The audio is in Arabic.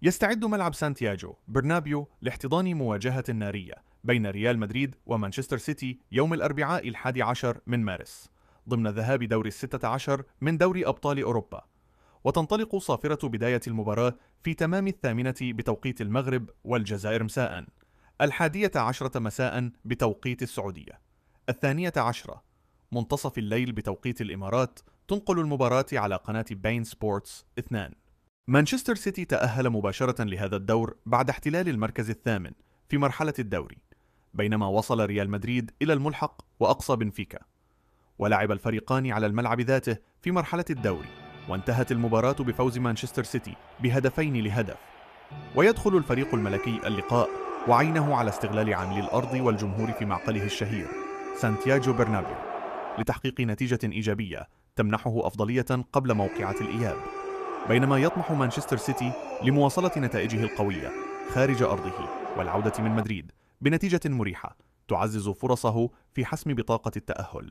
يستعد ملعب سانتياغو برنابيو لاحتضان مواجهة نارية بين ريال مدريد ومانشستر سيتي يوم الأربعاء 11 من مارس ضمن ذهاب دور 16 من دوري أبطال أوروبا، وتنطلق صافرة بداية المباراة في تمام 8 بتوقيت المغرب والجزائر مساء، 11 مساء بتوقيت السعودية، 12 منتصف الليل بتوقيت الإمارات. تنقل المباراة على قناة بين سبورتس 2. مانشستر سيتي تأهل مباشرة لهذا الدور بعد احتلال المركز الثامن في مرحلة الدوري، بينما وصل ريال مدريد إلى الملحق وأقصى بنفيكا، ولعب الفريقان على الملعب ذاته في مرحلة الدوري، وانتهت المباراة بفوز مانشستر سيتي بهدفين لهدف. ويدخل الفريق الملكي اللقاء وعينه على استغلال عاملي الأرض والجمهور في معقله الشهير سانتياغو برنابيو لتحقيق نتيجة إيجابية تمنحه أفضلية قبل موقعة الإياب، بينما يطمح مانشستر سيتي لمواصلة نتائجه القوية خارج أرضه والعودة من مدريد بنتيجة مريحة تعزز فرصه في حسم بطاقة التأهل.